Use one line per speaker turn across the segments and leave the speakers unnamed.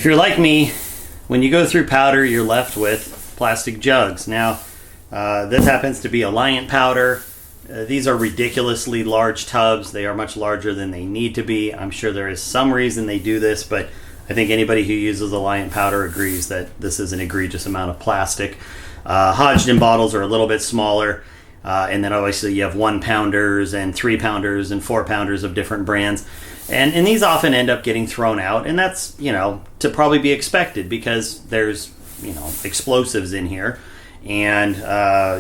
If you're like me, when you go through powder, you're left with plastic jugs. Now, this happens to be Alliant powder. These are ridiculously large tubs. They are much larger than they need to be. I'm sure there is some reason they do this, but I think anybody who uses Alliant powder agrees that this is an egregious amount of plastic. Hodgdon bottles are a little bit smaller. And then obviously you have 1 pounders and 3 pounders and 4 pounders of different brands. And these often end up getting thrown out. And that's, to probably be expected because there's, explosives in here. And,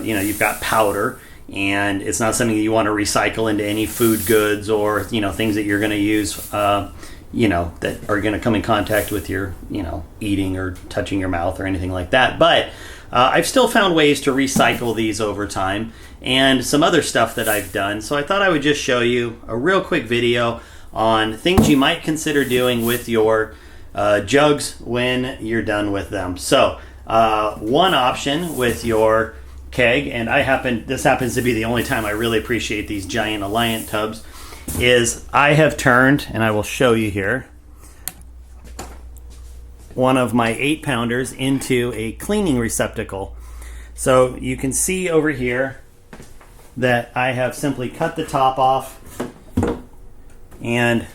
you've got powder. And it's not something that you want to recycle into any food goods or, things that you're going to use, that are going to come in contact with your, eating or touching your mouth or anything like that. But I've still found ways to recycle these over time and some other stuff that I've done. So I thought I would just show you a real quick video on things you might consider doing with your jugs when you're done with them. So one option with your keg, and this happens to be the only time I really appreciate these giant Alliant tubs, is I have turned, and I will show you here, one of my 8 pounders into a cleaning receptacle. So you can see over here that I have simply cut the top off and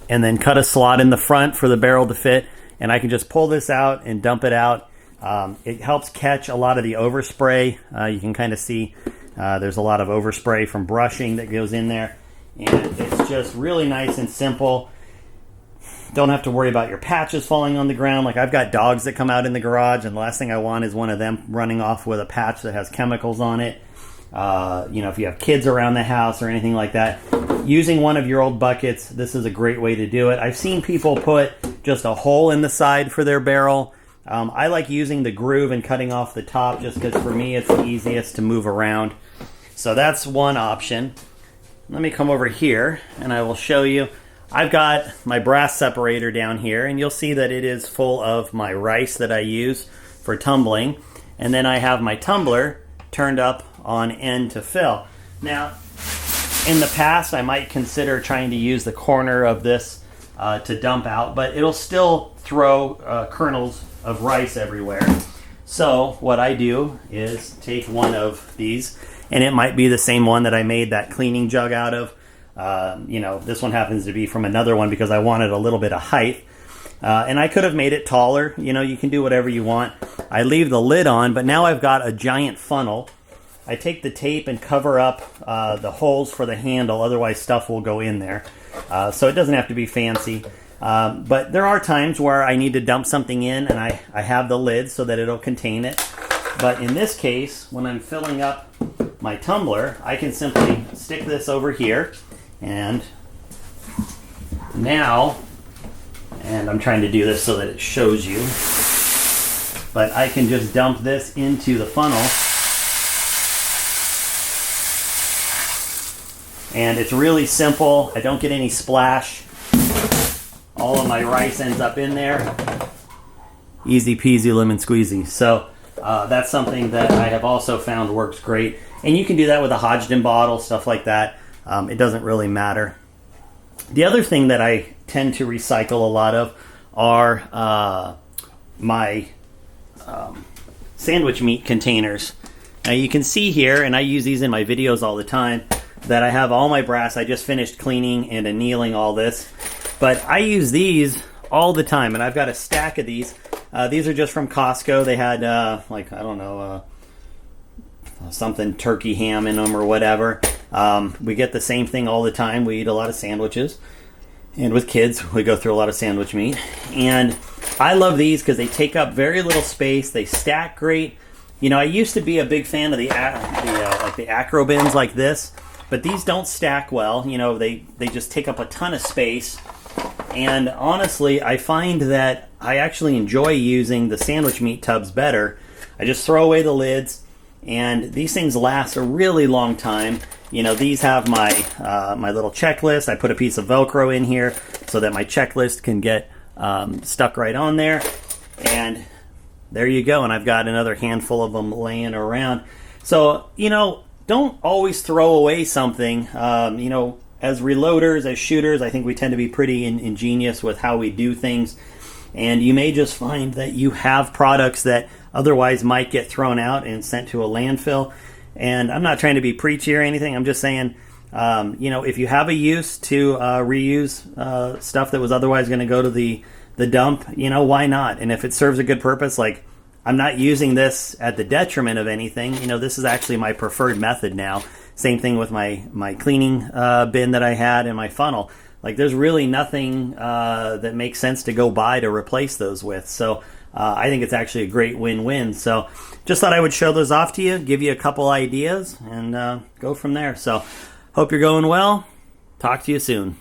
then cut a slot in the front for the barrel to fit, and I can just pull this out and dump it out. It helps catch a lot of the overspray. You can kind of see there's a lot of overspray from brushing that goes in there, and it's just really nice and simple. Don't have to worry about your patches falling on the ground. Like, I've got dogs that come out in the garage, and the last thing I want is one of them running off with a patch that has chemicals on it. If you have kids around the house or anything like that, using one of your old buckets, this is a great way to do it. I've seen people put just a hole in the side for their barrel. I like using the groove and cutting off the top just because for me it's the easiest to move around. So that's one option. Let me come over here and I will show you. I've got my brass separator down here, and you'll see that it is full of my rice that I use for tumbling. And then I have my tumbler turned up on end to fill. Now, in the past, I might consider trying to use the corner of this to dump out, but it'll still throw kernels of rice everywhere. So what I do is take one of these, and it might be the same one that I made that cleaning jug out of. This one happens to be from another one because I wanted a little bit of height. And I could have made it taller. You can do whatever you want. I leave the lid on, but now I've got a giant funnel. I take the tape and cover up the holes for the handle, otherwise stuff will go in there. So it doesn't have to be fancy. But there are times where I need to dump something in, and I have the lid so that it'll contain it. But in this case, when I'm filling up my tumbler, I can simply stick this over here. And now, and I'm trying to do this so that it shows you, but I can just dump this into the funnel. And it's really simple. I don't get any splash. All of my rice ends up in there. Easy peasy lemon squeezy. So that's something that I have also found works great. And you can do that with a Hodgdon bottle, stuff like that. It doesn't really matter. The other thing that I tend to recycle a lot of are my sandwich meat containers. Now you can see here, and I use these in my videos all the time, that I have all my brass. I just finished cleaning and annealing all this. But I use these all the time, and I've got a stack of these. These are just from Costco. They had, something turkey ham in them or whatever. We get the same thing all the time. We eat a lot of sandwiches. And with kids, we go through a lot of sandwich meat. And I love these because they take up very little space. They stack great. I used to be a big fan of the acro bins like this. But these don't stack well. They just take up a ton of space. And honestly, I find that I actually enjoy using the sandwich meat tubs better. I just throw away the lids, and these things last a really long time. These have my my little checklist. I put a piece of Velcro in here so that my checklist can get stuck right on there. And there you go. And I've got another handful of them laying around. So, don't always throw away something. As reloaders, as shooters, I think we tend to be pretty ingenious with how we do things. And you may just find that you have products that otherwise might get thrown out and sent to a landfill. And I'm not trying to be preachy or anything. I'm just saying, if you have a use to reuse stuff that was otherwise going to go to the dump, why not? And if it serves a good purpose, like, I'm not using this at the detriment of anything. This is actually my preferred method now. Same thing with my cleaning bin that I had and my funnel. Like, there's really nothing that makes sense to go buy to replace those with. So I think it's actually a great win-win. So just thought I would show those off to you, give you a couple ideas, and go from there. So hope you're going well. Talk to you soon.